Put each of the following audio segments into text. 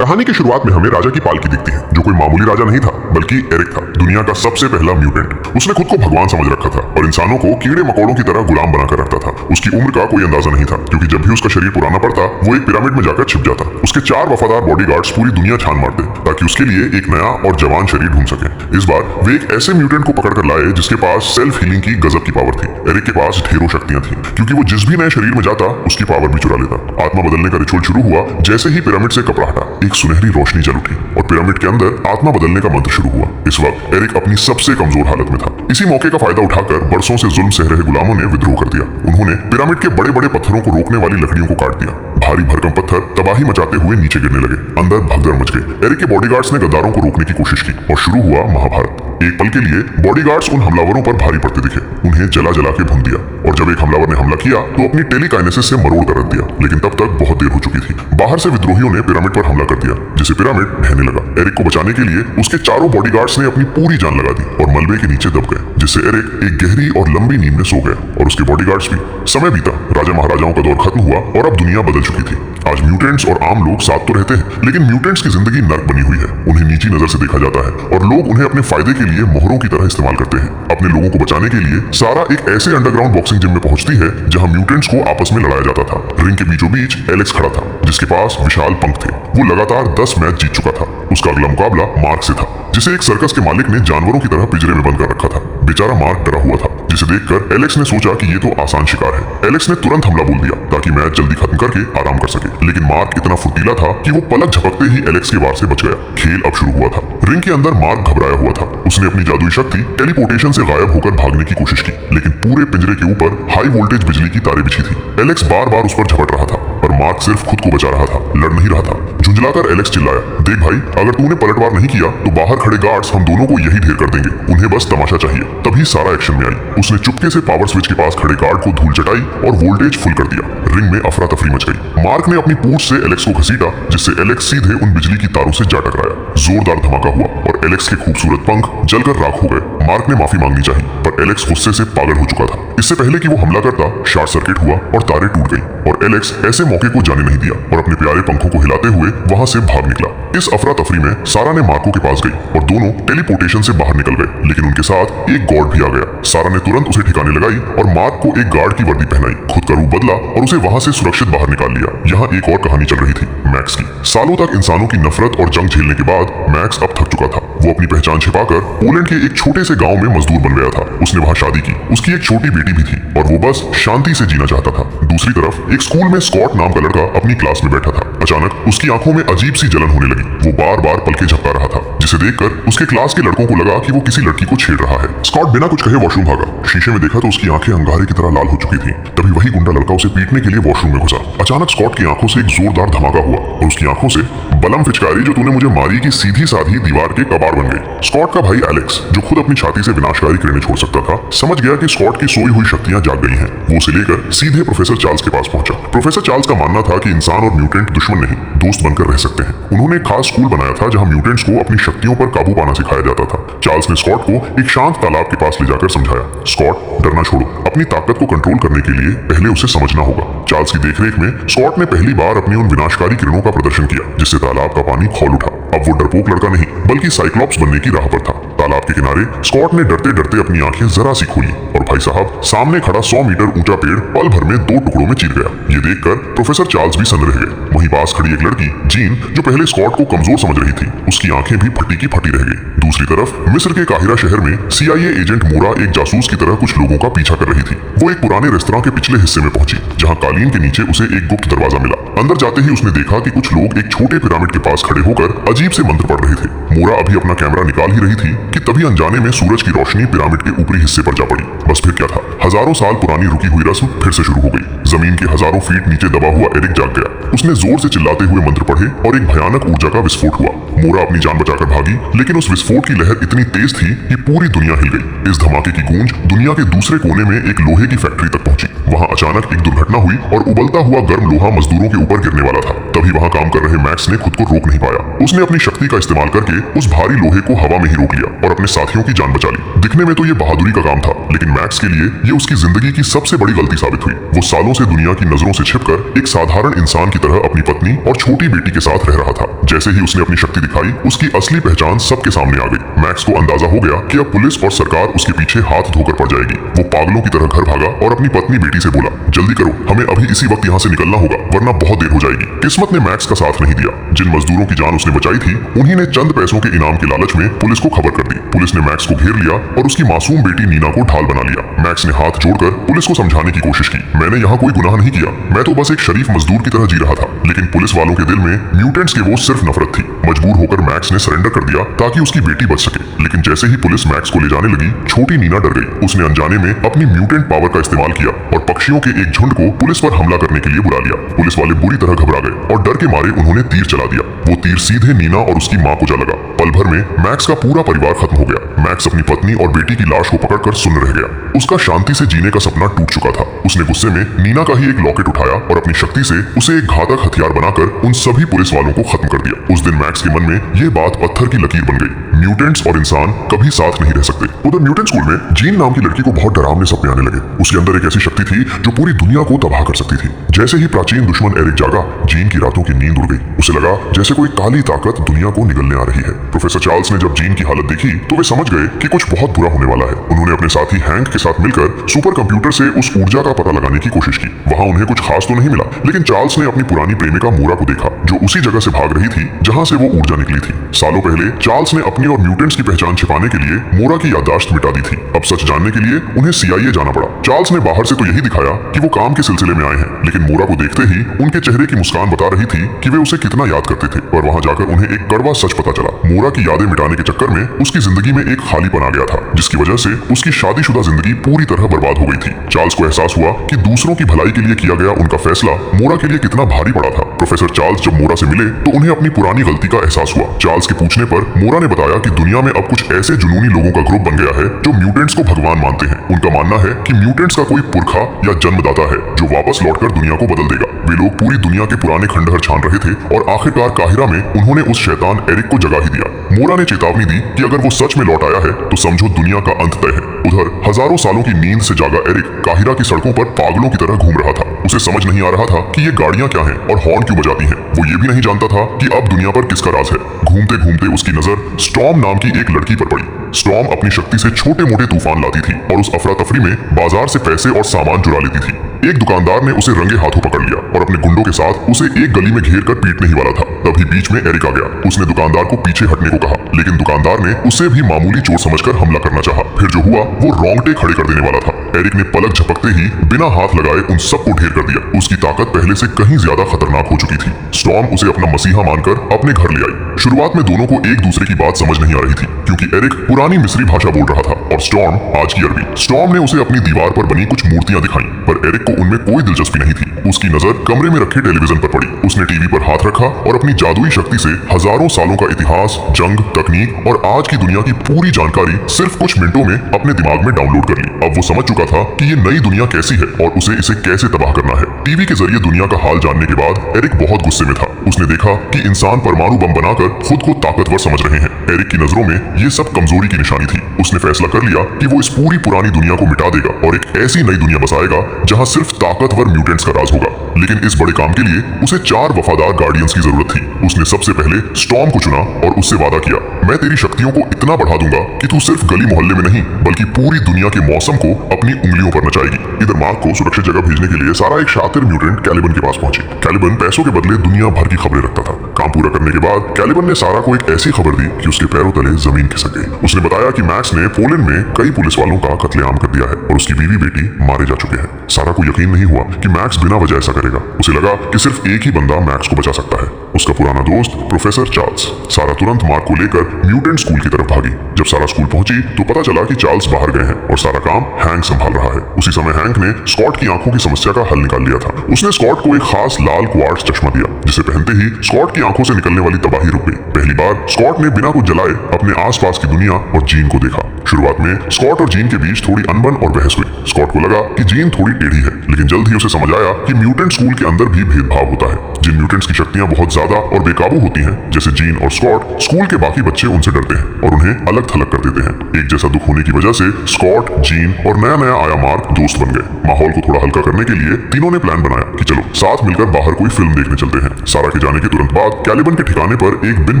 कहानी की शुरुआत में हमें राजा की पालकी दिखती है, जो कोई मामूली राजा नहीं था बल्कि एरिक था, दुनिया का सबसे पहला म्यूटेंट। उसने खुद को भगवान समझ रखा था और इंसानों को कीड़े मकोड़ों की तरह गुलाम बनाकर रखता था। उसकी उम्र का कोई अंदाजा नहीं था, क्योंकि जब भी उसका शरीर पुराना पड़ता वो एक पिरामिड में जाकर छिप जाता। उसके 4 वफादार बॉडीगार्ड्स पूरी दुनिया छान मारते ताकि उसके लिए एक नया और जवान शरीर ढूंढ सके। इस बार वे एक ऐसे म्यूटेंट को पकड़ कर लाए जिसके पास सेल्फ हीलिंग की गजब की पावर थी। एरिक के पास ढेरों शक्तियां थी, क्योंकि वो जिस भी नए शरीर में जाता उसकी पावर भी चुरा लेता। आत्मा बदलने का रिचुअल शुरू हुआ जैसे ही पिरामिड से कपड़ा हटा, एक सुनहरी रोशनी जल उठी और पिरामिड के अंदर आत्मा बदलने का मंत्र शुरू हुआ। इस वक्त एरिक अपनी सबसे कमजोर हालत में था। इसी मौके का फायदा उठाकर बरसों से जुल्म सह रहे गुलामों ने विद्रोह कर दिया। उन्होंने पिरामिड के बड़े बड़े पत्थरों को रोकने वाली लकड़ियों को काट दिया। भारी भरकम पत्थर तबाही मचाते हुए नीचे गिरने लगे। अंदर भगदड़ मच गई। एरिक के बॉडीगार्ड्स ने गद्दारों को रोकने की कोशिश की और शुरू हुआ महाभारत। एक पल के लिए बॉडीगार्ड्स उन हमलावरों पर भारी पड़ते दिखे। उन्हें जला जला के भून दिया और जब एक हमलावर ने हमला किया तो अपनी टेलीकाइनेसिस से मरोड़ कर रख दिया। लेकिन तब तक बहुत देर हो चुकी थी। बाहर से विद्रोहियों ने पिरामिड पर हमला कर दिया, जिससे पिरामिड ढहने लगा। एरिक को बचाने के लिए उसके चारों बॉडीगार्ड्स ने अपनी पूरी जान लगा दी और मलबे के नीचे दब गए, जिससे एरिक एक गहरी और लंबी नींद में सो गया और उसके बॉडीगार्ड्स भी। समय बीता, राजा महाराजाओं का दौर खत्म हुआ और अब दुनिया बदल चुकी थी। आज म्यूटेंट्स और आम लोग साथ तो रहते हैं, लेकिन म्यूटेंट्स की जिंदगी नर्क बनी हुई है। उन्हें नीची नजर से देखा जाता है और लोग उन्हें अपने फायदे के लिए मोहरों की तरह इस्तेमाल करते हैं। अपने लोगों को बचाने के लिए सारा एक ऐसे अंडरग्राउंड बॉक्सिंग जिम में पहुंचती है जहां म्यूटेंट्स को आपस में लड़ाया जाता था। रिंग के बीचों बीच एलेक्स खड़ा था, जिसके पास विशाल पंख थे। वो लगातार 10 मैच जीत चुका था। उसका अगला मुकाबला मार्क से था, जिसे एक सर्कस के मालिक ने जानवरों की तरह पिंजरे में बंद कर रखा था। बेचारा मार्क डरा हुआ था, जिसे देखकर एलेक्स ने सोचा कि ये तो आसान शिकार है। एलेक्स ने तुरंत हमला बोल दिया ताकि मैच जल्दी खत्म करके आराम कर सके, लेकिन मार्क इतना फुर्तीला था कि वो पलक झपकते ही एलेक्स के वार से बच गया। खेल अब शुरू हुआ था। रिंग के अंदर मार्क घबराया हुआ था। उसने अपनी जादुई शक्ति टेलीपोर्टेशन से गायब होकर भागने की कोशिश की, लेकिन पूरे पिंजरे के ऊपर हाई वोल्टेज बिजली की तारें बिछी थी। एलेक्स बार बार उस पर झपट रहा था, पर मार्क सिर्फ खुद को बचा रहा था, लड़ नहीं रहा था। झुंझलाकर एलेक्स चिल्लाया, देख भाई, अगर तूने पलटवार नहीं किया तो बाहर खड़े गार्ड्स हम दोनों को यही ढेर कर देंगे। उन्हें बस तमाशा चाहिए। तभी सारा एक्शन में आई। उसने चुपके से पावर स्विच के पास खड़े गार्ड को धूल चटाई और वोल्टेज फुल कर दिया। रिंग में अफरा तफरी मच गई। मार्क ने अपनी पूंछ से एलेक्स को घसीटा, जिससे एलेक्स सीधे उन बिजली की तारों से जा टकराया। जोरदार धमाका हुआ और एलेक्स के खूबसूरत पंख जलकर राख हो गए। मार्क ने माफी मांगनी चाहिए, पर एलेक्स गुस्से से पागल हो चुका था। इससे पहले कि वो हमला करता, शॉर्ट सर्किट हुआ और तारें टूट गई और एलेक्स ऐसे मौके को जाने नहीं दिया और अपने प्यारे पंखों को हिलाते हुए वहां से भाग निकला। इस अफरा तफरी में सारा ने मार्को के पास गई और दोनों टेलीपोर्टेशन से बाहर निकल गए, लेकिन उनके साथ एक गॉर्ड भी आ गया। सारा ने तुरंत उसे ठिकाने लगाई और मार्क को एक गार्ड की वर्दी पहनाई, खुद का रूप बदला और उसे वहां से सुरक्षित बाहर निकाल लिया। यहाँ एक और कहानी चल रही थी, मैक्स की। सालों तक इंसानों की नफरत और जंग झेलने के बाद मैक्स अब थक चुका था। वो अपनी पहचान छिपाकर पोलैंड के एक छोटे से गांव में मजदूर बन गया था। उसने वहां शादी की। उसकी एक छोटी बेटी भी थी और वो बस शांति से जीना चाहता था। दूसरी तरफ एक स्कूल में स्कॉट नाम का लड़का अपनी क्लास में बैठा था। अचानक उसकी आंखों में अजीब सी जलन होने लगी। वो बार बार पलके झपका रहा था, जिसे देखकर उसके क्लास के लड़कों को लगा कि वो किसी लड़की को छेड़ रहा है। स्कॉट बिना कुछ कहे वॉशरूम भागा। शीशे में देखा तो उसकी आंखें अंगारे की तरह लाल हो चुकी थी। तभी वही गुंडा लड़का उसे पीटने के लिए वॉशरूम में घुसा। अचानक स्कॉट की आंखों से एक जोरदार धमाका हुआ और उसकी आंखों से बलम फिचकारी जो तूने मुझे मारी की सीधी साधी दीवार के कबाड़ बन गई। स्कॉट का भाई एलेक्स, जो खुद अपनी छाती से विनाशकारी किरणें छोड़ सकता था, समझ गया कि स्कॉट की सोई हुई शक्तियां जाग गई हैं। वो उसे लेकर सीधे प्रोफेसर चार्ल्स के पास पहुंचा। प्रोफेसर चार्ल्स का मानना था कि इंसान और म्यूटेंट दुश्मन नहीं, दोस्त बनकर रह सकते हैं। उन्होंने एक खास स्कूल बनाया था जहां म्यूटेंट्स को अपनी शक्तियों पर काबू पाना सिखाया जाता था। चार्ल्स ने स्कॉट को एक शांत तालाब के पास ले जाकर समझाया, स्कॉट, डरना छोड़ो। अपनी ताकत को कंट्रोल करने के लिए पहले उसे समझना होगा। चार्ल्स की देखरेख में स्कॉट ने पहली बार अपनी उन विनाशकारी किरणों का प्रदर्शन किया, जिससे तालाब का पानी खौल उठा। अब वो डरपोक लड़का नहीं, बल्कि साइक्लॉप्स बनने की राह पर था। तालाब के किनारे स्कॉट ने डरते डरते अपनी आंखें जरा सी खोली और भाई साहब, सामने खड़ा 100 मीटर ऊंचा पेड़ पल भर में 2 टुकड़ों में चीर गया। ये देखकर प्रोफेसर चार्ल्स भी सन्न रह गए। वहीं पास खड़ी एक लड़की जीन, जो पहले स्कॉट को कमजोर समझ रही थी, उसकी आंखें भी फटी की फटी रह गई। दूसरी तरफ मिस्र के काहिरा शहर में CIA एजेंट मोरा एक जासूस की तरह कुछ लोगों का पीछा कर रही थी। वो एक पुराने रेस्तरां के पिछले हिस्से में पहुंची, जहां कालीन के नीचे उसे एक गुप्त दरवाजा मिला। अंदर जाते ही उसने देखा कि कुछ लोग एक छोटे पिरामिड के पास खड़े होकर अजीब से मंत्र पढ़ रहे थे। मोरा अभी अपना कैमरा निकाल ही रही थी कि तभी अनजाने में सूरज की रोशनी पिरामिड के ऊपरी हिस्से पर जा पड़ी। बस फिर क्या था, हजारों साल पुरानी रुकी हुई रस्म फिर से शुरू हो गई। जमीन के हजारों फीट नीचे दबा हुआ एरिक जाग गया। उसने जोर से चिल्लाते हुए मंत्र पढ़े और एक भयानक ऊर्जा का विस्फोट हुआ। मोरा अपनी जान बचाकर भागी, लेकिन उस विस्फोट की लहर इतनी तेज थी कि पूरी दुनिया हिल गई। इस धमाके की गूंज दुनिया के दूसरे कोने में एक लोहे की फैक्ट्री तक पहुंची। वहां अचानक एक दुर्घटना हुई और उबलता हुआ गर्म लोहा मजदूरों के ऊपर गिरने वाला था। तभी वहां काम कर रहे मैक्स ने खुद को रोक नहीं पाया। उसने अपनी शक्ति का इस्तेमाल करके उस भारी लोहे को हवा में ही रोक लिया और अपने साथियों की जान बचा ली। दिखने में तो ये बहादुरी का काम था, लेकिन मैक्स के लिए ये उसकी जिंदगी की सबसे बड़ी गलती साबित हुई। वो सालों से दुनिया की नजरों से छिपकर एक साधारण इंसान की की तरह अपनी पत्नी और छोटी बेटी के साथ रह रहा था। जैसे ही उसने अपनी शक्ति दिखाई, उसकी असली पहचान सबके सामने आ गई। मैक्स को अंदाजा हो गया कि अब पुलिस और सरकार उसके पीछे हाथ धोकर पड़ जाएगी। वो पागलों की तरह घर भागा और अपनी पत्नी बेटी से बोला, जल्दी करो, हमें अभी इसी वक्त यहाँ से निकलना होगा, वरना बहुत देर हो जाएगी। किस्मत ने मैक्स का साथ नहीं दिया। जिन मजदूरों की जान उसने बचाई थी, उन्हीं ने चंद पैसों के इनाम के लालच में पुलिस को खबर कर दी। पुलिस ने मैक्स को घेर लिया और उसकी मासूम बेटी नीना को ढाल बना लिया। मैक्स ने हाथ जोड़कर पुलिस को समझाने की कोशिश की, मैंने यहाँ कोई गुनाह नहीं किया, मैं तो बस एक शरीफ मजदूर की तरह जी रहा था। लेकिन पुलिस वालों के दिल में म्यूटेंट्स के वो सिर्फ नफरत थी। मजबूर होकर मैक्स ने सरेंडर कर दिया ताकि उसकी बेटी बच सके। लेकिन जैसे ही पुलिस मैक्स को ले जाने लगी, छोटी नीना डर गई। उसने अनजाने में अपनी म्यूटेंट पावर का इस्तेमाल किया और पक्षियों के एक झुंड को पुलिस पर हमला करने के लिए बुला लिया। पुलिस वाले बुरी तरह घबरा गए और डर के मारे उन्होंने तीर चला दिया। वो तीर सीधे नीना और उसकी माँ को जा लगा। पल भर में मैक्स का पूरा परिवार खत्म हो गया। मैक्स अपनी पत्नी और बेटी की लाश को पकड़कर सुन्न रह गया। उसका शांति से जीने का सपना टूट चुका था। उसने गुस्से में नीना का ही एक लॉकेट उठाया और अपनी शक्ति से उसे एक घातक हथियार बनाकर उन सभी पुलिस वालों को खत्म कर दिया। उस दिन मैक्स के मन में ये बात पत्थर की लकीर बन गई, म्यूटेंट्स और इंसान कभी साथ नहीं रह सकते। उधर म्यूटेंट स्कूल में जीन नाम की लड़की को बहुत डरावने सपने आने लगे। उसके अंदर एक ऐसी शक्ति थी जो पूरी दुनिया को तबाह कर सकती थी। जैसे ही प्राचीन दुश्मन एरिक जागा, जीन की रातों की नींद उड़ गई। उसे लगा जैसे कोई काली ताकत दुनिया को निगलने आ रही है। प्रोफेसर चार्ल्स ने जब जीन की हालत देखी तो वे समझ गए कि कुछ बहुत बुरा होने वाला है। उन्होंने अपने साथी हैंक के साथ मिलकर सुपर कंप्यूटर से उस ऊर्जा का पता लगाने की कोशिश की। वहां उन्हें कुछ खास तो नहीं मिला, लेकिन चार्ल्स ने अपनी पुरानी प्रेमिका मोरा को देखा, जो उसी जगह से भाग रही थी जहां से वो ऊर्जा निकली थी। सालों पहले चार्ल्स ने अपनी और म्यूटेंट्स की पहचान छिपाने के लिए मोरा की याददाश्त मिटा दी थी। अब सच जानने के लिए उन्हें CIA जाना पड़ा। चार्ल्स ने बाहर से तो यही दिखाया कि वो काम के सिलसिले में आए हैं, लेकिन मोरा को देखते ही उनके चेहरे की मुस्कान बता रही थी कि वे उसे कितना याद करते थे। और वहां जाकर उन्हें एक कड़वा सच पता चला। मोरा की यादें मिटाने के चक्कर में उसकी जिंदगी में एक खालीपन आ गया था, जिसकी वजह से उसकी शादीशुदा जिंदगी पूरी तरह बर्बाद हो गई थी। चार्ल्स को एहसास हुआ कि दूसरों की भलाई के लिए किया गया उनका फैसला मोरा के लिए कितना भारी पड़ा था। प्रोफेसर चार्ल्स जब मोरा से मिले तो उन्हें अपनी पुरानी गलती का एहसास हुआ। चार्ल्स के पूछने पर मोरा ने बताया कि दुनिया में अब कुछ ऐसे जुनूनी लोगों का ग्रुप बन गया है जो म्यूटेंट्स को भगवान मानते हैं। उनका मानना है कि म्यूटेंट्स का कोई पुरखा या जन्मदाता है जो वापस लौटकर दुनिया को बदल देगा। वे लोग पूरी दुनिया के पुराने खंडहर छान रहे थे और आखिरकार काहिरा में उन्होंने उस शैतान एरिक को जगा ही दिया। मोरा ने चेतावनी दी कि अगर वो सच में लौट आया है तो समझो दुनिया का अंत तय है। उधर हजारों सालों की नींद से जागा एरिक काहिरा की सड़कों पर पागलों की तरह घूम रहा था। उसे समझ नहीं आ रहा था कि ये गाड़ियां क्या हैं और हॉर्न क्यों बजाती हैं। वो ये भी नहीं जानता था कि अब दुनिया पर किसका राज है। घूमते घूमते उसकी नजर स्टॉर्म नाम की एक लड़की पर पड़ी। स्टॉर्म अपनी शक्ति से छोटे मोटे तूफान लाती थी और उस अफरा तफरी में बाजार से पैसे और सामान चुरा लेती थी। एक दुकानदार ने उसे रंगे हाथों पकड़ लिया और अपने गुंडों के साथ उसे एक गली में घेर कर पीटने ही वाला था। तभी बीच में एरिक आ गया। उसने दुकानदार को पीछे हटने को कहा, लेकिन दुकानदार ने उसे भी मामूली चोर समझकर हमला करना चाहा। फिर जो हुआ वो रोंगटे खड़े कर देने वाला था। एरिक ने पलक झपकते ही बिना हाथ लगाए उन सबको ढेर कर दिया। उसकी ताकत पहले से कहीं ज्यादा खतरनाक हो चुकी थी। स्टॉर्म उसे अपना मसीहा मानकर अपने घर ले आई। शुरुआत में दोनों को एक दूसरे की बात समझ नहीं आ रही थी, क्योंकि एरिक पुरानी मिस्री भाषा बोल रहा था और स्टॉर्म आज की अरबी। स्टॉर्म ने उसे अपनी दीवार पर बनी कुछ मूर्तियां दिखाई, पर एरिक को उनमें कोई दिलचस्पी नहीं थी। उसकी नजर कमरे में रखे टेलीविजन पर पड़ी। उसने टीवी पर हाथ रखा और अपनी जादुई शक्ति से हजारों सालों का इतिहास, जंग, तकनीक और आज की दुनिया की पूरी जानकारी सिर्फ कुछ मिनटों में अपने दिमाग में डाउनलोड कर ली। अब वो समझ चुका था कि ये नई दुनिया कैसी है और उसे इसे कैसे तबाह करना है। टीवी के जरिए दुनिया का हाल जानने के बाद एरिक बहुत गुस्से में था। उसने देखा कि इंसान परमाणु बम बनाकर खुद को ताकतवर समझ रहे हैं। एरिक की नजरों में ये सब कमजोरी की निशानी थी। उसने फैसला कर लिया कि वो इस पूरी पुरानी दुनिया को मिटा देगा और एक ऐसी नई दुनिया बसाएगा जहां सिर्फ ताकतवर म्यूटेंट्स का राज होगा। लेकिन इस बड़े काम के लिए उसे 4 वफादार गार्डियंस की जरूरत थी। उसने सबसे पहले स्टॉर्म को चुना और उससे वादा किया, मैं तेरी शक्तियों को इतना बढ़ा दूंगा कि तू सिर्फ गली मोहल्ले में नहीं बल्कि पूरी दुनिया के मौसम को अपनी उंगलियों पर नचाएगी। इधर मार्क को सुरक्षित जगह भेजने के लिए सारा एक शातिर म्यूटेंट कैलिबन के पास पहुंची। कैलिबन पैसों के बदले दुनिया भर की खबरें रखता था। काम पूरा करने के बाद कैलिबन ने सारा को एक ऐसी खबर दी कि उसके पैरों तले जमीन खिसक गई। उसने बताया कि मैक्स ने पोलैंड में कई पुलिस वालों का कत्लेआम कर दिया है और उसकी बीवी बेटी मारे जा चुके हैं। सारा को यकीन नहीं हुआ कि मैक्स बिना वजह ऐसा करेगा। उसे लगा कि सिर्फ एक ही बंदा मैक्स को बचा सकता है, उसका पुराना दोस्त प्रोफेसर चार्ल्स। सारा तुरंत मार्क को लेकर म्यूटेंट स्कूल की तरफ भागी। जब सारा स्कूल पहुंची तो पता चला कि चार्ल्स बाहर गए हैं और सारा काम हैंक संभाल रहा है। उसी समय हैंक ने स्कॉट की आंखों की समस्या का हल निकाल लिया था। उसने स्कॉट को एक खास लाल क्वार्ट्ज चश्मा दिया, जिसे पहनते ही स्कॉट की आंखों से निकलने वाली तबाही रुक गई। पहली बार स्कॉट ने बिना कुछ जलाए अपने आसपास की दुनिया और जीन को देखा। शुरुआत में स्कॉट और जीन के बीच थोड़ी अनबन और बहस हुई। स्कॉट को लगा कि जीन थोड़ी टेढ़ी है, लेकिन जल्द ही उसे समझ आया कि म्यूटेंट स्कूल के अंदर भी भेदभाव होता है। जिन म्यूटेंट्स की शक्तियां बहुत ज्यादा ज्यादा और बेकाबू होती हैं, जैसे जीन और स्कॉट, स्कूल के बाकी बच्चे उनसे डरते हैं और उन्हें अलग थलग कर देते हैं। एक जैसा दुख होने की वजह से स्कॉट, जीन और नया नया आया मार्क दोस्त बन गए। माहौल को थोड़ा हल्का करने के लिए तीनों ने प्लान बनाया कि चलो साथ मिलकर बाहर कोई फिल्म देखने चलते हैं। सारा के जाने के तुरंत बाद कैलिबन के ठिकाने पर एक बिन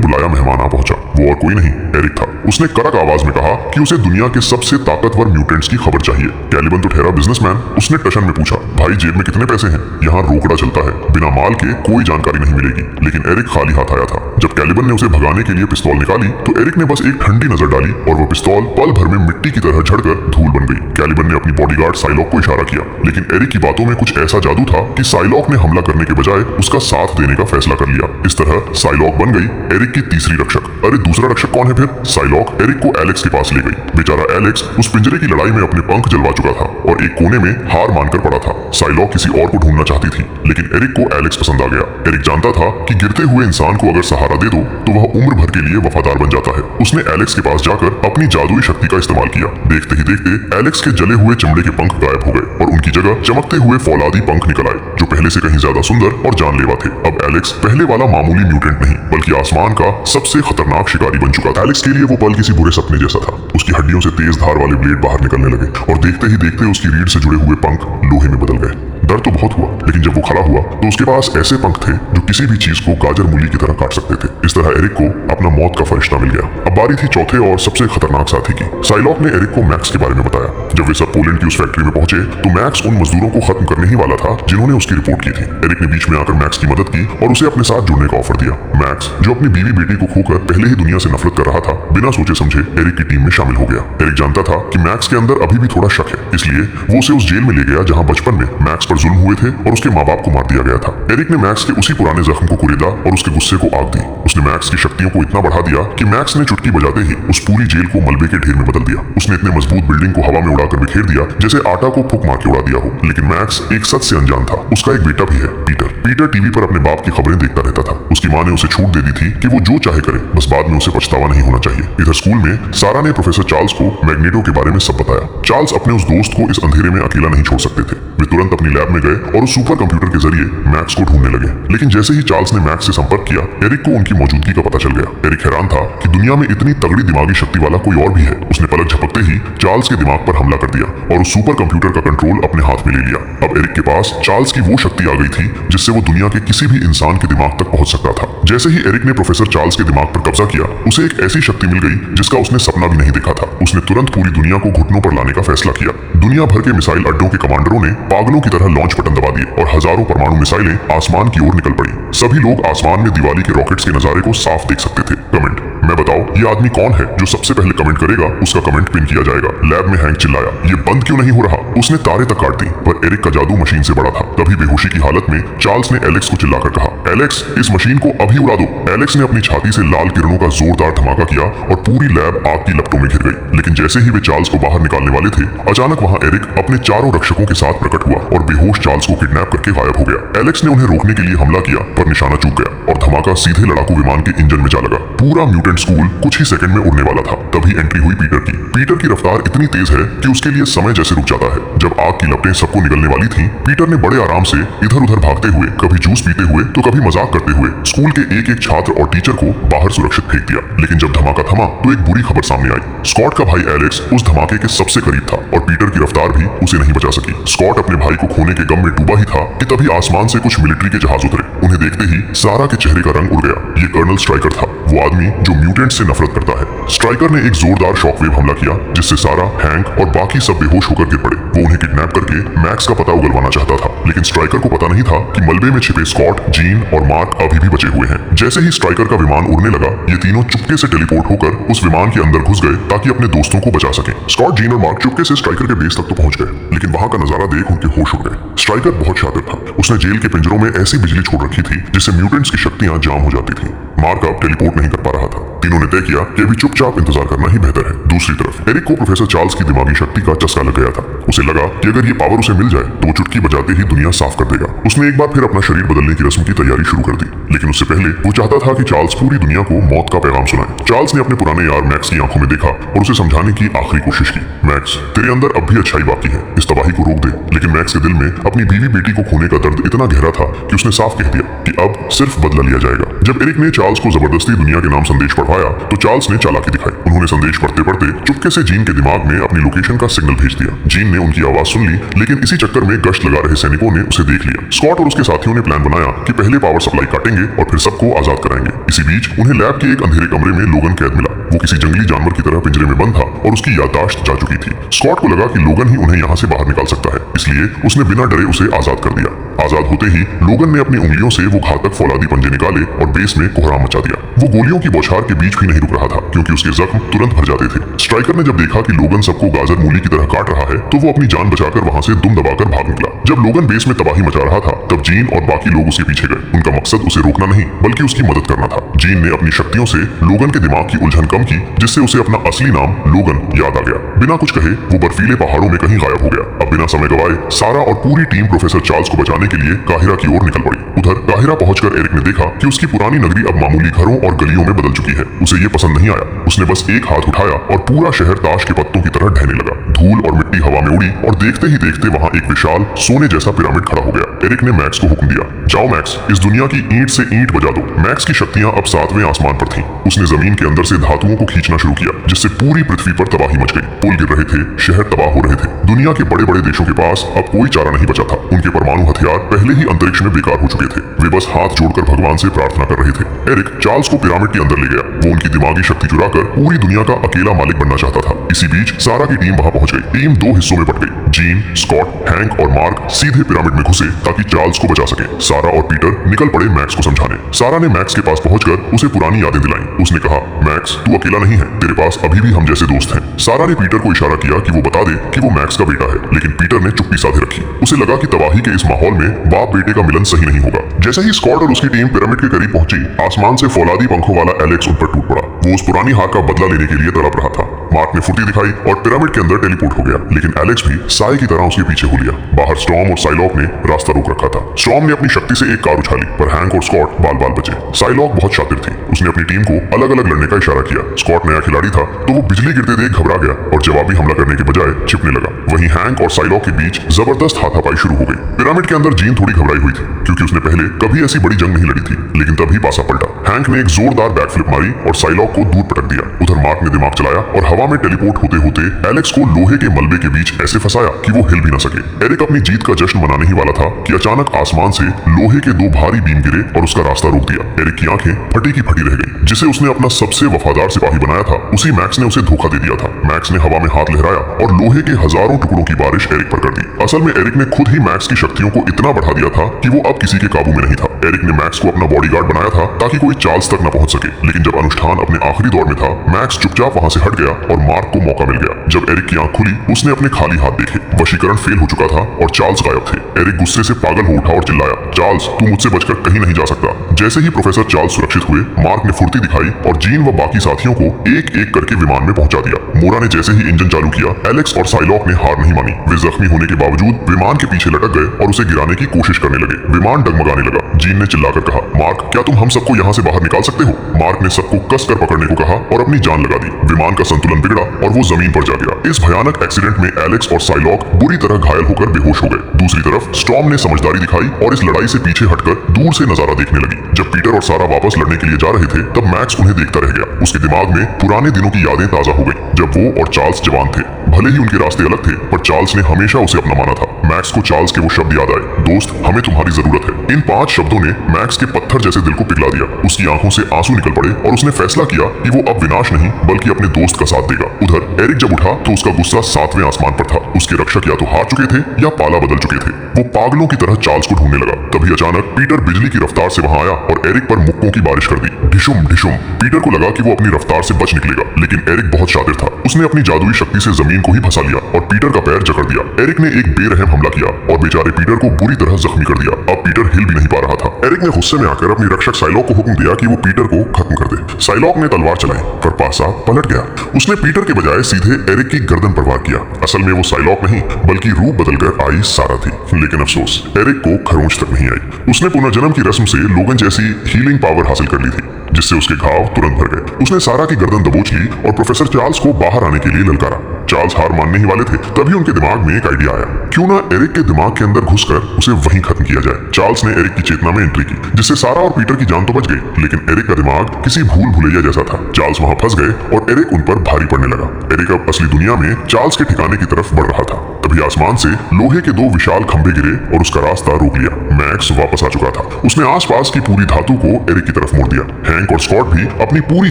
बुलाया मेहमान आ पहुंचा। वो और कोई नहीं, एरिक था। उसने कड़क आवाज में कहा कि उसे दुनिया के सबसे ताकतवर म्यूटेंट्स की खबर चाहिए। कैलिबन तो ठहरा बिजनेसमैन, उसने टशन में पूछा, भाई जेब में कितने पैसे हैं? यहाँ रोकड़ा चलता है, बिना माल के कोई जानकारी नहीं मिलेगी। लेकिन एरिक खाली हाथ आया था। जब कैलिबन ने उसे भगाने के लिए पिस्तौल निकाली तो एरिक ने बस एक ठंडी नजर डाली और वह पिस्तौल पल भर में मिट्टी की तरह झड़कर धूल बन गई। कैलिबन ने अपनी बॉडीगार्ड साइलॉक को इशारा किया, लेकिन एरिक की बातों में कुछ ऐसा जादू था कि साइलॉक ने हमला करने के बजाय उसका साथ देने का फैसला कर लिया। इस तरह साइलॉक बन गई एरिक की तीसरी रक्षक। अरे दूसरा रक्षक कौन है फिर? साइलॉक एरिक को एलेक्स के पास ले गई। बेचारा एलेक्स उस पिंजरे की लड़ाई में अपने पंख जलवा चुका था और एक कोने में हार मानकर पड़ा था। साइलॉक किसी और को ढूंढना चाहती थी, लेकिन एरिक को एलेक्स पसंद आ गया। एरिक जानता था कि गिरते हुए इंसान को अगर सहारा दे दो तो वह उम्र भर के लिए वफादार बन जाता है। उसने एलेक्स के पास जाकर अपनी जादुई शक्ति का इस्तेमाल किया। देखते ही देखते एलेक्स के जले हुए चमड़े के पंख गायब हो गए और उनकी जगह चमकते हुए फौलादी पंख निकल आए, जो पहले से कहीं ज्यादा सुंदर और जानलेवा थे। अब एलेक्स पहले वाला मामूली म्यूटेंट नहीं, बल्कि आसमान का सबसे खतरनाक शिकारी बन चुका था। एलेक्स के लिए वो पल किसी बुरे सपने जैसा था। उसकी हड्डियों से तेज धार वाले ब्लेड बाहर निकलने लगे और देखते ही देखते उसकी रीढ़ से जुड़े हुए पंख लोहे में बदल गए। डर तो बहुत हुआ, लेकिन जब वो खड़ा हुआ तो उसके पास ऐसे पंख थे जो किसी भी चीज को गाजर मूली की तरह काट सकते थे। इस तरह एरिक को अपना मौत का फरिश्ता मिल गया। अब बारी थी चौथे और सबसे खतरनाक साथी की। साइलॉक ने एरिक को मैक्स के बारे में बताया। जब वे सब पोलैंड की उस फैक्ट्री में पहुंचे तो मैक्स उन मजदूरों को खत्म करने ही वाला था जिन्होंने उसकी रिपोर्ट की थी। एरिक ने बीच में आकर मैक्स की मदद की और उसे अपने साथ जुड़ने का ऑफर दिया। मैक्स, जो अपनी बीवी बेटी को खोकर पहले ही दुनिया से नफरत कर रहा था, बिना सोचे समझे एरिक की टीम में शामिल हो गया। एरिक जानता था कि मैक्स के अंदर अभी भी थोड़ा शक है, इसलिए वो उसे उस जेल में ले गया जहां बचपन में मैक्स पर जुल्म हुए थे और उसके माँ बाप को मार दिया गया था। एरिक ने मैक्स के उसी पुराने जख्म को कुरेदा और उसके गुस्से को आग दी। उसने मैक्स की शक्तियों को इतना बढ़ा दिया कि मैक्स ने चुटकी बजाते ही उस पूरी जेल को मलबे के ढेर में बदल दिया। उसने इतने मजबूत बिल्डिंग को हवा में उड़ाकर बिखेर दिया जैसे आटा को फूंक मार के उड़ा दिया हो। लेकिन मैक्स एक सच से अनजान था। उसका एक बेटा भी है, पीटर। पीटर टीवी पर अपने बाप की खबरें देखता रहता था। उसकी माँ ने उसे छूट दे दी थी कि वो जो चाहे करे, बस बाद में उसे पछतावा नहीं होना चाहिए। इधर स्कूल में सारा ने प्रोफेसर चार्ल्स को मैग्नेटो के बारे में सब बताया। चार्ल्स अपने उस दोस्त को इस अंधेरे में अकेला नहीं छोड़ सकते थे। वे तुरंत अपनी लैब में गए और उस सुपर कंप्यूटर के जरिए मैक्स को ढूंढने लगे। लेकिन जैसे ही चार्ल्स ने मैक्स से संपर्क किया, एरिक को उनकी मौजूदगी का पता चल गया। एरिक हैरान था कि दुनिया में इतनी तगड़ी दिमागी शक्ति वाला कोई और भी है। उसने पलक झपकते ही चार्ल्स के दिमाग पर हमला कर दिया और उस सुपर कंप्यूटर का कंट्रोल अपने हाथ में ले लिया। अब एरिक के पास चार्ल्स की वो शक्ति आ गई थी जिससे वो दुनिया के किसी भी इंसान के दिमाग तक पहुंच सकता था। जैसे ही एरिक ने प्रोफेसर चार्ल्स के दिमाग पर कब्जा किया, उसे एक ऐसी शक्ति मिल गई जिसका उसने सपना भी नहीं देखा था। उसने तुरंत पूरी दुनिया को घुटनों पर लाने का फैसला किया। दुनिया भर के मिसाइल अड्डों के कमांडरों ने पागलों की तरह लॉन्च बटन दबा दिए और हजारों परमाणु मिसाइलें आसमान की ओर निकल पड़ी। सभी लोग आसमान में दिवाली के रॉकेट्स के नजारे को साफ देख सकते थे। कमेंट, मैं बताओ ये आदमी कौन है? जो सबसे पहले कमेंट करेगा उसका कमेंट पिन किया जाएगा। लैब में हैंक चिल्लाया, ये बंद क्यों नहीं हो रहा? उसने तारे तक काट दी, पर एरिक का जादू मशीन से बड़ा था। तभी बेहोशी की हालत में चार्ल्स ने एलेक्स को चिल्लाकर कहा, एलेक्स, इस मशीन को अभी उड़ा दो। एलेक्स ने अपनी छाती से लाल किरणों का जोरदार धमाका किया और पूरी लैब आग की लपटों में घिर गई। लेकिन जैसे ही वे चार्ल्स को बाहर निकालने वाले थे, अचानक वहां एरिक अपने चारों रक्षकों के साथ प्रकट हुआ और बेहोश चार्ल्स को किडनैप करके गायब हो गया। एलेक्स ने उन्हें रोकने के लिए हमला किया, पर निशाना चूक गया और धमाका सीधे लड़ाकू विमान के इंजन में जा लगा। पूरा म्यूटेंट स्कूल कुछ ही सेकंड में उड़ने वाला था। तभी एंट्री हुई पीटर की। पीटर की रफ्तार इतनी तेज है कि उसके लिए समय जैसे रुक जाता है। जब आग की लपटें सबको निगलने वाली थीं, पीटर ने बड़े आराम से इधर उधर भागते हुए, कभी जूस पीते हुए तो कभी मजाक करते हुए स्कूल के एक एक छात्र और टीचर को बाहर सुरक्षित फेंक दिया। लेकिन जब धमाका थमा तो एक बुरी खबर सामने आई। स्कॉट का भाई एलेक्स उस धमाके के सबसे करीब था और पीटर की रफ्तार भी उसे नहीं बचा सकी। स्कॉट अपने भाई को खोने के गम में डूबा ही था कि तभी आसमान से कुछ मिलिट्री के जहाज उतरे। उन्हें देखते ही सारा के चेहरे का रंग उड़ गया। ये कर्नल स्ट्राइकर था, वो आदमी जो म्यूटेंट से नफरत करता है। स्ट्राइकर ने एक जोरदार शॉकवेव हमला किया जिससे सारा, हैंक और बाकी सब बेहोश होकर गिर पड़े। वो उन्हें किडनैप करके मैक्स का पता उगलवाना चाहता था, लेकिन स्ट्राइकर को पता नहीं था कि मलबे में छिपे स्कॉट, जीन और मार्क अभी भी बचे हुए हैं। जैसे ही स्ट्राइकर का विमान उड़ने लगा, ये तीनों चुपके से टेलीपोर्ट होकर उस विमान के अंदर घुस गए ताकि अपने दोस्तों को बचा सके। स्कॉट, जीन और मार्क चुपके से स्ट्राइकर के बेस तक तो पहुंच गए, लेकिन वहां का नजारा देख उनके होश उड़ गए। स्ट्राइकर बहुत शातिर था। उसने जेल के पिंजरों में ऐसी बिजली छोड़ रखी थी जिससे म्यूटेंट्स की शक्तियां जाम हो जाती थी। मार्क अब टेलीपोर्ट नहीं कर पा रहा था। तीनों ने तय किया कि अभी चुपचाप इंतजार करना ही बेहतर है। दूसरी तरफ एरिक को प्रोफेसर चार्ल्स की दिमागी शक्ति का चस्का लग गया था। उसे लगा कि अगर ये पावर उसे मिल जाए तो वो चुटकी बजाते ही दुनिया साफ कर देगा। उसने एक बार फिर अपना शरीर बदलने की रस्म की तैयारी शुरू कर दी, लेकिन उससे पहले वो चाहता था कि चार्ल्स पूरी दुनिया को मौत का पैगाम सुनाए। चार्ल्स ने अपने पुराने यार मैक्स की आंखों में देखा और उसे समझाने की आखिरी कोशिश की। मैक्स, तेरे अंदर अब भी अच्छाई बाकी है, इस तबाही को रोक दे। लेकिन मैक्स के दिल में अपनी बीवी बेटी को खोने का दर्द इतना गहरा था कि उसने साफ कह दिया कि अब सिर्फ बदला लिया जाएगा। जब एरिक ने चार्ल्स को जबरदस्ती दुनिया के नाम संदेश पढ़वाया तो चार्ल्स ने चालाकी दिखाई। उन्होंने संदेश पढ़ते पढ़ते चुपके से जीन के दिमाग में अपनी लोकेशन का सिग्नल भेज दिया। जीन ने उनकी आवाज सुन ली, लेकिन इसी चक्कर में गश्त लगा रहे सैनिकों ने उसे देख लिया। स्कॉट और उसके साथियों ने प्लान बनाया कि पहले पावर सप्लाई काटेंगे और फिर सबको आजाद कराएंगे। इसी बीच उन्हें लैब के एक अंधेरे कमरे में लोगन कैद मिला। वो किसी जंगली जानवर की तरह पिंजरे में बंद था और उसकी याददाश्त जा चुकी थी। स्कॉट को लगा कि लोगन ही उन्हें यहाँ से बाहर निकाल सकता है, इसलिए उसने बिना डरे उसे आजाद कर दिया। आजाद होते ही लोगन ने अपनी उंगलियों से वो घातक फौलादी पंजे निकाले और बेस में कोहराम मचा दिया। वो गोलियों की बौछार के बीच भी नहीं रुक रहा था, क्योंकि उसके जख्म तुरंत भर जाते थे। स्ट्राइकर ने जब देखा कि लोगन सबको गाजर मूली की तरह काट रहा है तो वो अपनी जान बचाकर वहां से दुम दबाकर भाग निकला। जब लोगन बेस में तबाही मचा रहा था तब जीन और बाकी लोग उसके पीछे गए। उनका मकसद उसे रोकना नहीं बल्कि उसकी मदद करना था। जीन ने अपनी शक्तियों से लोगन के दिमाग की उलझन कम की, जिससे उसे अपना असली नाम लोगन याद आ गया। बिना कुछ कहे वो बर्फीले पहाड़ों में कहीं गायब हो गया। अब बिना समय गवाए सारा और पूरी टीम प्रोफेसर चार्ल्स को बचाने के लिए काहिरा की ओर निकल पड़ी। उधर काहिरा पहुंचकर एरिक ने देखा कि उसकी पुरानी नगरी अब मामूली घरों और गलियों में बदल चुकी है। उसे ये पसंद नहीं आया। उसने बस एक हाथ उठाया और पूरा शहर ताश के पत्तों की तरह ढहने लगा। धूल और मिट्टी हवा में उड़ी और देखते ही देखते वहां एक विशाल सोने जैसा पिरामिड खड़ा हो गया। एरिक ने मैक्स को हुक्म दिया, जाओ मैक्स, इस दुनिया की ईंट से ईंट बजा दो। मैक्स की शक्तियां अब 7वें आसमान पर थीं। उसने जमीन के अंदर से धातुओं को खींचना शुरू किया, जिससे पूरी पृथ्वी पर तबाही मच गई। पुल गिर रहे थे, शहर तबाह हो रहे थे। दुनिया के बड़े बड़े देशों के पास अब कोई चारा नहीं बचा था। उनके परमाणु हथियार पहले ही अंतरिक्ष में बेकार हो चुके थे। वे बस हाथ जोड़कर भगवान से प्रार्थना कर रहे थे। एरिक चार्ल्स को पिरामिड के अंदर ले गया। वो उनकी दिमागी शक्ति चुराकर पूरी दुनिया का अकेला मालिक बनना चाहता था। इसी बीच सारा की टीम वहां पहुंच गई। टीम 2 हिस्सों में बट गई। जीन, स्कॉट, हैंक और मार्क सीधे पिरामिड में घुसे ताकि चार्ल्स को बचा सके। सारा और पीटर निकल पड़े मैक्स को समझाने। सारा ने मैक्स के पास पहुंचकर उसे पुरानी यादें दिलाई। उसने कहा, मैक्स, तू अकेला नहीं है, तेरे पास अभी भी हम जैसे दोस्त हैं। सारा ने पीटर को इशारा किया कि वो बता दे कि वो मैक्स का बेटा है, लेकिन पीटर ने चुप्पी साधे रखी। उसे लगा कि तबाही के इस माहौल में बाप बेटे का मिलन सही नहीं होगा। जैसे ही स्कॉट और उसकी टीम पिरामिड के करीब पहुंची, आसमान से फौलादी पंखों वाला एलेक्स उन पर टूट पड़ा। वो उस पुरानी हार का बदला लेने के लिए तड़प रहा था। मार्क ने फुर्ती दिखाई और पिरामिड के अंदर टेलीपोर्ट हो गया, लेकिन एलेक्स भी साए की तरह उसके पीछे हो लिया। बाहर स्टॉर्म और साइलॉक ने रास्ता रोक रखा था। स्टॉर्म ने अपनी शक्ति से एक कार उछाली, पर हैंक और स्कॉट बाल बाल बचे। साइलॉक बहुत शातिर थी। उसने अपनी टीम को अलग अलग लड़ने का इशारा किया। स्कॉट नया खिलाड़ी था तो वो बिजली गिरते देख घबरा गया और जवाबी हमला करने के बजाय छिपने लगा। वहीं हैंक और साइलॉक के बीच जबरदस्त हाथापाई शुरू हो गई। पिरामिड के अंदर जीन थोड़ी घबराई हुई थी, क्योंकि उसने पहले कभी ऐसी बड़ी जंग नहीं लड़ी थी। लेकिन तभी पासा पलटा। हैंक ने एक जोरदार बैकफ्लिप मारी और साइलॉक को दूर पटक दिया। उधर मार्क ने दिमाग चलाया और हवा में टेलीपोर्ट होते होते एलेक्स को लोहे के मलबे के बीच ऐसे फंसाया कि वो हिल भी न सके। एरिक अपनी जीत का जश्न मनाने ही वाला था कि अचानक आसमान से लोहे के 2 भारी बीम गिरे और उसका रास्ता रोक दिया। एरिक की आंखें फटी की फटी रह गई। जिसे उसने अपना सबसे वफादार सिपाही बनाया था, उसी मैक्स ने उसे धोखा दे दिया था। मैक्स ने हवा में हाथ लहराया और लोहे के हजारों टुकड़ों की बारिश एरिक पर कर दी। असल में एरिक ने खुद ही मैक्स की शक्तियों को इतना बढ़ा दिया था कि वो अब किसी के काबू में नहीं था। एरिक ने मैक्स को अपना बॉडीगार्ड बनाया था ताकि कोई चार्ल्स तक न पहुंच सके। लेकिन जब अनुष्ठान अपने आखिरी दौर में था, मैक्स चुपचाप वहां से हट गया और मार्क को मौका मिल गया। जब एरिक की आंख खुली, उसने अपने खाली हाथ देखे। वशीकरण फेल हो चुका था और चार्ल्स गायब थे। एरिक गुस्से से पागल हो उठा और चिल्लाया, चार्ल्स, तू मुझसे बचकर कहीं नहीं जा सकता। जैसे ही प्रोफेसर चार्ल्स सुरक्षित हुए, मार्क ने फुर्ती दिखाई और जीन व बाकी साथियों को एक एक करके विमान में पहुंचा दिया। मोरा ने जैसे ही इंजन चालू किया, एलेक्स और साइलॉक ने हार नहीं मानी। वे जख्मी होने के बावजूद विमान के पीछे लटक गए और उसे गिराने की कोशिश करने लगे। विमान डगमगाने लगा। जीन ने चिल्लाकर कहा, मार्क, क्या तुम हम सबको यहाँ से बाहर निकाल सकते हो? मार्क ने सबको कसकर पकड़ने को कहा और अपनी जान लगा दी। विमान का संतुलन बिगड़ा और वो जमीन पर जा गिरा। इस भयानक एक्सीडेंट में एलेक्स और साइलॉक बुरी तरह घायल होकर बेहोश हो गए। दूसरी तरफ स्टॉर्म ने समझदारी दिखाई और इस लड़ाई से पीछे हटकर दूर से नजारा देखने लगी। जब पीटर और सारा वापस लड़ने के लिए जा रहे थे, तब मैक्स उन्हें देखता रह गया। उसके दिमाग में पुराने दिनों की यादें ताजा हो गई, जब वो और चार्ल्स जवान थे। भले ही उनके रास्ते अलग थे, पर चार्ल्स ने हमेशा उसे अपना माना था। मैक्स को चार्ल्स के वो शब्द याद आए, दोस्त, हमें तुम्हारी जरूरत है। इन 5 शब्दों ने मैक्स के पत्थर जैसे दिल को पिघला दिया। उसकी आंखों से आंसू निकल पड़े और उसने फैसला किया कि वो अब विनाश नहीं बल्कि अपने दोस्त का साथ देगा। उधर एरिक जब उठा तो उसका गुस्सा 7वें आसमान पर था। उसके रक्षक या तो हार चुके थे या पाला बदल चुके थे। वो पागलों की तरह चार्ल्स को ढूंढने लगा। तभी अचानक पीटर बिजली की रफ्तार से वहां आया और एरिक पर मुक्कों की बारिश कर दी। ढिशुम ढिशुम। पीटर को लगा कि वो अपनी रफ्तार से बच निकलेगा, लेकिन एरिक बहुत शातिर था। उसने अपनी जादुई शक्ति से जमीन को ही फंसा लिया और पीटर का पैर जकड़ दिया। एरिक ने एक बेरहम हमला किया और बेचारे पीटर को बुरी तरह जख्मी कर दिया। अब पीटर हिल भी नहीं पा रहा था। एरिक ने गुस्से में आकर अपनी रक्षक साइलॉक को हुक्म दिया कि वो पीटर को खत्म कर दे। साइलॉक ने तलवार चलाई पर पासा पलट गया। उसने पीटर के बजाय सीधे एरिक की गर्दन पर वार किया। असल में वो साइलॉक नहीं बल्कि रूप बदलकर आई सारा थी। लेकिन अफसोस, एरिक को खरोंच तक नहीं आई। उसने पुनर्जन्म की रस्म से लोगन जैसी हीलिंग पावर हासिल कर ली थी, जिससे उसके घाव तुरंत भर गए। उसने सारा की गर्दन दबोच ली और प्रोफेसर चार्ल्स को बाहर आने के लिए ललकारा। चार्ल्स हार मानने ही वाले थे, तभी उनके दिमाग में एक आइडिया आया, क्यों ना एरिक के दिमाग के अंदर घुसकर उसे वहीं खत्म किया जाए। चार्ल्स ने एरिक की चेतना में एंट्री की, जिससे सारा और पीटर की जान तो बच गई, लेकिन एरिक का दिमाग किसी भूल भुलैया जैसा था। चार्ल्स वहां फंस गए और एरिक उन पर भारी पड़ने लगा। एरिक अब असली दुनिया में चार्ल्स के ठिकाने की तरफ बढ़ रहा था। तभी आसमान से लोहे के 2 विशाल खंभे गिरे और उसका रास्ता रोक लिया। मैक्स वापस आ चुका था। उसने आसपास की पूरी धातु को एरिक की तरफ मोड़ दिया। हैंक और स्कॉट भी अपनी पूरी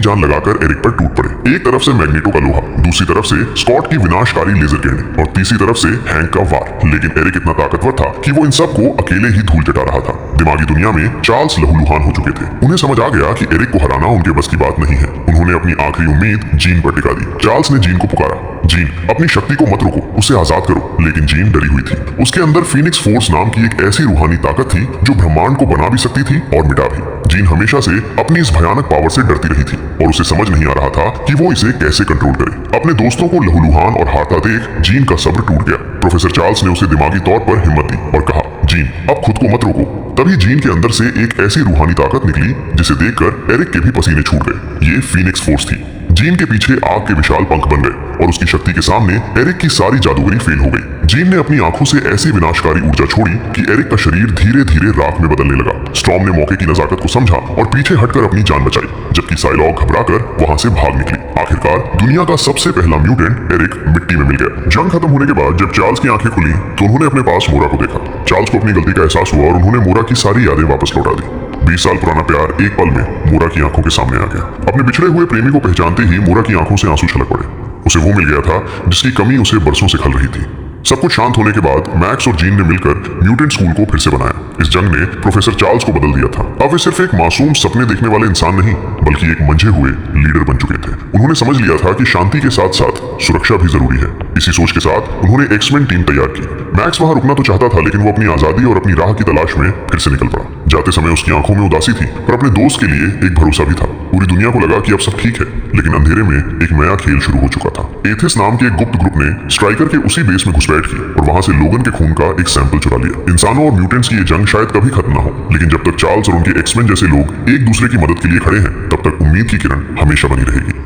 जान लगाकर एरिक पर टूट पड़े। एक तरफ से मैग्नेटो का लोहा, दूसरी तरफ से स्कॉट की विनाशकारी लेजर किरणें और तीसरी तरफ से हैंक का वार। लेकिन एरिक इतना ताकतवर था कि वो इन सब को अकेले ही धूल चटा रहा था। दिमागी दुनिया में चार्ल्स लहूलुहान हो चुके थे। उन्हें समझ आ गया कि एरिक को हराना उनके बस की बात नहीं है। उन्होंने अपनी आखिरी उम्मीद जीन पर टिका दी। चार्ल्स ने जीन को पुकारा, जीन अपनी शक्ति को मत रोको, उसे आजाद करो। लेकिन जीन डरी हुई थी। उसके अंदर फीनिक्स फोर्स नाम की एक ऐसी रूहानी ताकत थी जो ब्रह्मांड को बना भी सकती थी और मिटा भी। जीन हमेशा से अपनी इस भयानक पावर से डरती रही थी और उसे समझ नहीं आ रहा था कि वो इसे कैसे कंट्रोल करे। अपने दोस्तों को लहूलुहान और हारता देख जीन का सब्र टूट गया। प्रोफेसर चार्ल्स ने उसे दिमागी तौर पर हिम्मत दी और कहा, जीन अब खुद को मत रोको। तभी जीन के अंदर से एक ऐसी रूहानी ताकत निकली जिसे देखकर एरिक के भी पसीने छूट गए। ये फीनिक्स फोर्स थी। जीन के पीछे आग के विशाल पंख बन गए और उसकी शक्ति के सामने एरिक की सारी जादूगरी फेल हो गई। जीन ने अपनी आंखों से ऐसी विनाशकारी ऊर्जा छोड़ी कि एरिक का शरीर धीरे धीरे राख में बदलने लगा। स्टॉर्म ने मौके की नजाकत को समझा और पीछे हटकर अपनी जान बचाई, जबकि साइलॉक घबराकर वहां से भाग निकली। आखिरकार दुनिया का सबसे पहला म्यूटेंट एरिक मिट्टी में मिल गया। जंग खत्म होने के बाद जब चार्ल्स की आंखें खुली तो उन्होंने अपने पास मोरा को देखा। चार्ल्स को अपनी गलती का एहसास हुआ और उन्होंने मोरा की सारी यादें वापस लौटा दी। 20 साल पुराना प्यार एक पल में मोरा की आंखों के सामने आ गया। अपने बिछड़े हुए प्रेमी को पहचानते ही मोरा की आंखों से आंसू छलक पड़े। उसे वो मिल गया था जिसकी कमी उसे बरसों से खल रही थी। सब कुछ शांत होने के बाद मैक्स और जीन ने मिलकर म्यूटेंट स्कूल को फिर से बनाया। इस जंग ने प्रोफेसर चार्ल्स को बदल दिया था। अब वे सिर्फ एक मासूम सपने देखने वाले इंसान नहीं बल्कि एक मंझे हुए लीडर बन चुके थे। उन्होंने समझ लिया था कि शांति के साथ साथ सुरक्षा भी जरूरी है। इसी सोच के साथ उन्होंने एक्समेन टीम तैयार की। मैक्स वहां रुकना तो चाहता था, लेकिन वो अपनी आजादी और अपनी राह की तलाश में फिर से निकल पड़ा। जाते समय उसकी आंखों में उदासी थी, पर अपने दोस्त के लिए एक भरोसा भी था। पूरी दुनिया को लगा कि अब सब ठीक है, लेकिन अंधेरे में एक नया खेल शुरू हो चुका था। एथिस नाम के एक गुप्त ग्रुप ने स्ट्राइकर के उसी बेस में घुसपैठ की और वहां से लोगन के खून का एक सैंपल चुरा लिया। इंसानों और म्यूटेंट्स की ये जंग शायद कभी खत्म ना हो, लेकिन जब तक चार्ल्स और उनके एक्समेन जैसे लोग एक दूसरे की मदद के लिए खड़े हैं, तब तक उम्मीद की किरण हमेशा बनी रहेगी।